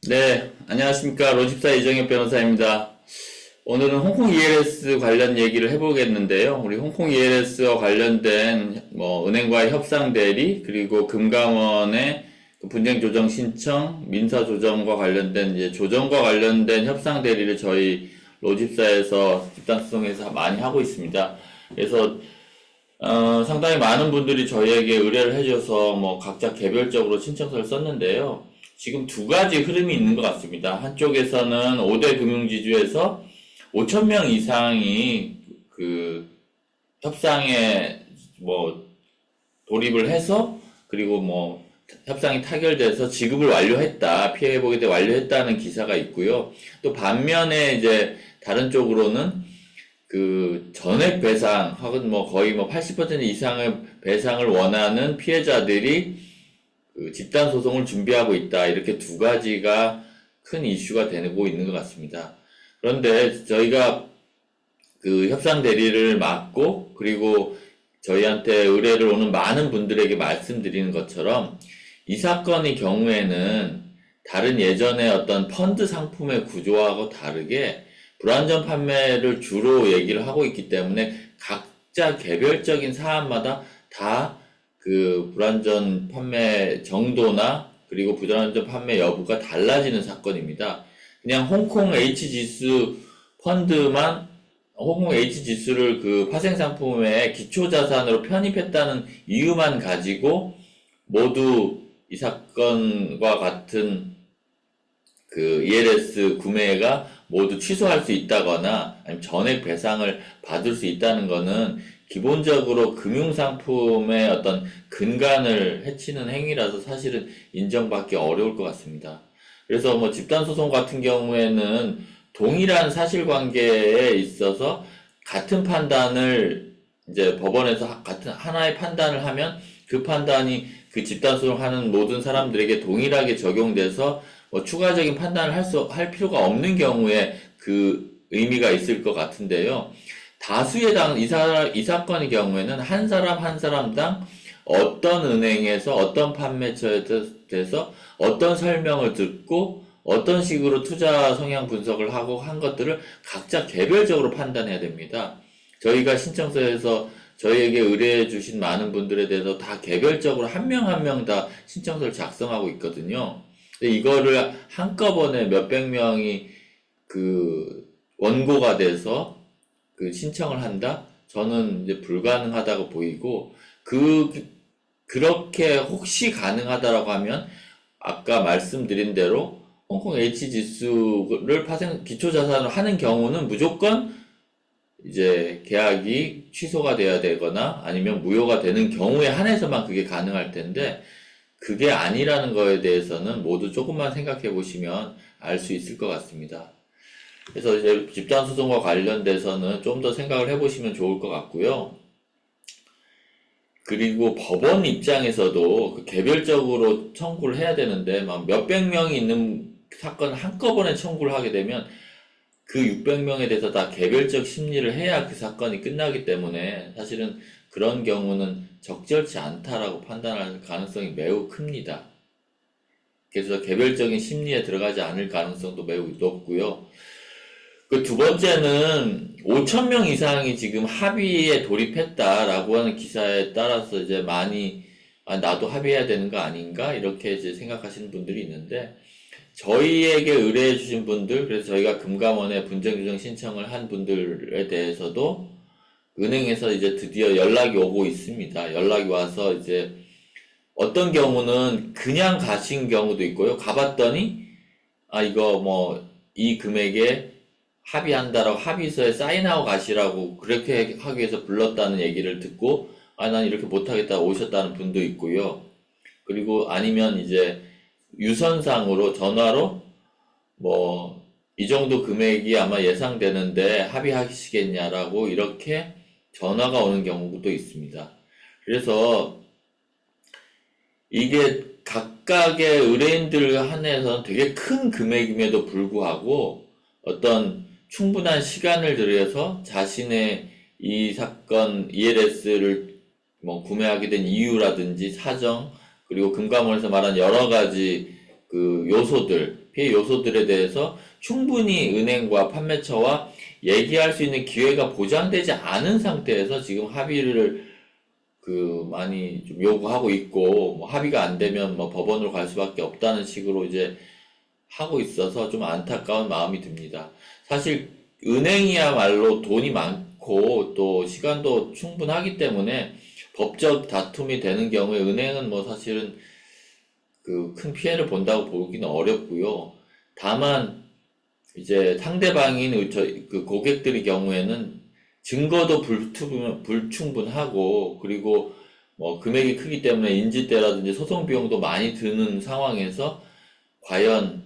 네, 안녕하십니까. 로집사 이정엽 변호사입니다. 오늘은 홍콩 ELS 관련 얘기를 해보겠는데요. 우리 홍콩 ELS와 관련된 은행과의 협상 대리, 그리고 금감원의 분쟁 조정 신청, 민사 조정과 관련된 이제 조정과 관련된 협상 대리를 저희 로집사에서 집단소송에서 많이 하고 있습니다. 그래서 상당히 많은 분들이 저희에게 의뢰를 해줘서 각자 개별적으로 신청서를 썼는데요. 지금 두 가지 흐름이 있는 것 같습니다. 한쪽에서는 5대 금융지주에서 5,000명 이상이 그 협상에 돌입을 해서, 그리고 협상이 타결돼서 지급을 완료했다, 피해 회복에 대해 완료했다는 기사가 있고요. 또 반면에 이제 다른 쪽으로는 그 전액 배상 혹은 거의 80% 이상의 배상을 원하는 피해자들이 그 집단 소송을 준비하고 있다, 이렇게 두 가지가 큰 이슈가 되고 있는 것 같습니다. 그런데 저희가 그 협상 대리를 맡고, 그리고 저희한테 의뢰를 오는 많은 분들에게 말씀드리는 것처럼, 이 사건의 경우에는 다른 예전의 어떤 펀드 상품의 구조하고 다르게 불안전 판매를 주로 얘기를 하고 있기 때문에 각자 개별적인 사안마다 다 그 불안전 판매 정도나 그리고 불안전 판매 여부가 달라지는 사건입니다. 그냥 홍콩 H지수 펀드만 홍콩 H지수를 그 파생상품의 기초자산으로 편입했다는 이유만 가지고 모두 이 사건과 같은 그 ELS 구매가 모두 취소할 수 있다거나 아니면 전액 배상을 받을 수 있다는 것은 기본적으로 금융상품의 어떤 근간을 해치는 행위라서 사실은 인정받기 어려울 것 같습니다. 그래서 집단소송 같은 경우에는 동일한 사실관계에 있어서 같은 판단을 이제 법원에서 같은 하나의 판단을 하면 그 판단이 그 집단소송하는 모든 사람들에게 동일하게 적용돼서 추가적인 판단을 할 필요가 없는 경우에 그 의미가 있을 것 같은데요. 다수의 이 사건의 경우에는 한 사람 한 사람당 어떤 은행에서 어떤 판매처에 대해서 어떤 설명을 듣고 어떤 식으로 투자 성향 분석을 하고 한 것들을 각자 개별적으로 판단해야 됩니다. 저희가 신청서에서 저희에게 의뢰해 주신 많은 분들에 대해서 다 개별적으로 한 명 한 명 다 신청서를 작성하고 있거든요. 근데 이거를 한꺼번에 몇백 명이 그 원고가 돼서 그 신청을 한다? 저는 이제 불가능하다고 보이고, 그렇게 혹시 가능하다라고 하면, 아까 말씀드린 대로, 홍콩 H지수를 기초자산으로 하는 경우는 무조건 이제 계약이 취소가 돼야 되거나 아니면 무효가 되는 경우에 한해서만 그게 가능할 텐데, 그게 아니라는 거에 대해서는 모두 조금만 생각해 보시면 알 수 있을 것 같습니다. 그래서 이제 집단소송과 관련돼서는 좀 더 생각을 해보시면 좋을 것 같고요. 그리고 법원 입장에서도 그 개별적으로 청구를 해야 되는데 막 몇백 명이 있는 사건을 한꺼번에 청구를 하게 되면 그 600명에 대해서 다 개별적 심리를 해야 그 사건이 끝나기 때문에 사실은 그런 경우는 적절치 않다라고 판단할 가능성이 매우 큽니다. 그래서 개별적인 심리에 들어가지 않을 가능성도 매우 높고요. 그 두 번째는 5,000명 이상이 지금 합의에 돌입했다라고 하는 기사에 따라서 이제 많이 나도 합의해야 되는 거 아닌가 이렇게 이제 생각하시는 분들이 있는데, 저희에게 의뢰해 주신 분들, 그래서 저희가 금감원에 분쟁조정 신청을 한 분들에 대해서도 은행에서 이제 드디어 연락이 오고 있습니다. 연락이 와서 이제 어떤 경우는 그냥 가신 경우도 있고요. 가봤더니 이거 이 금액에 합의한다라고 합의서에 사인하고 가시라고 그렇게 하기 위해서 불렀다는 얘기를 듣고 난 이렇게 못하겠다 오셨다는 분도 있고요. 그리고 아니면 이제 유선상으로 전화로 이 정도 금액이 아마 예상되는데 합의하시겠냐라고 이렇게 전화가 오는 경우도 있습니다. 그래서 이게 각각의 의뢰인들 한해서는 되게 큰 금액임에도 불구하고 어떤 충분한 시간을 들여서 자신의 이 사건 ELS를 구매하게 된 이유라든지 사정, 그리고 금감원에서 말한 여러 가지 피해 요소들에 대해서 충분히 은행과 판매처와 얘기할 수 있는 기회가 보장되지 않은 상태에서 지금 합의를 많이 좀 요구하고 있고, 뭐 합의가 안 되면 뭐 법원으로 갈 수밖에 없다는 식으로 이제 하고 있어서 좀 안타까운 마음이 듭니다. 사실 은행이야말로 돈이 많고 또 시간도 충분하기 때문에 법적 다툼이 되는 경우에 은행은 뭐 사실은 큰 피해를 본다고 보기는 어렵고요. 다만 이제 상대방인 고객들의 경우에는 증거도 불충분하고, 그리고 뭐 금액이 크기 때문에 인지대라든지 소송 비용도 많이 드는 상황에서 과연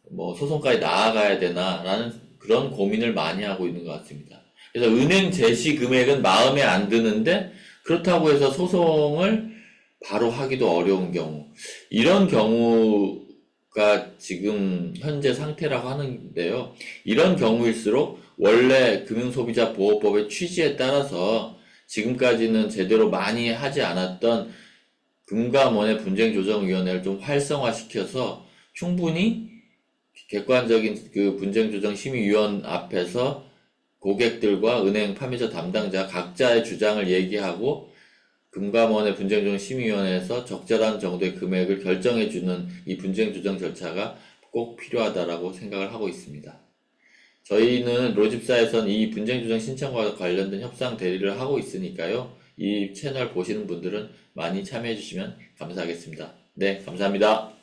뭐 소송까지 나아가야 되나라는 그런 고민을 많이 하고 있는 것 같습니다. 그래서 은행 제시 금액은 마음에 안 드는데 그렇다고 해서 소송을 바로 하기도 어려운 경우, 이런 경우가 지금 현재 상태라고 하는데요. 이런 경우일수록 원래 금융소비자보호법의 취지에 따라서 지금까지는 제대로 많이 하지 않았던 금감원의 분쟁조정위원회를 좀 활성화시켜서 충분히 객관적인 분쟁조정심의위원 앞에서 고객들과 은행 판매자 담당자 각자의 주장을 얘기하고 금감원의 분쟁조정심의위원회에서 적절한 정도의 금액을 결정해주는 이 분쟁조정 절차가 꼭 필요하다라고 생각을 하고 있습니다. 저희는 로집사에선 이 분쟁조정 신청과 관련된 협상 대리를 하고 있으니까요. 이 채널 보시는 분들은 많이 참여해 주시면 감사하겠습니다. 네, 감사합니다.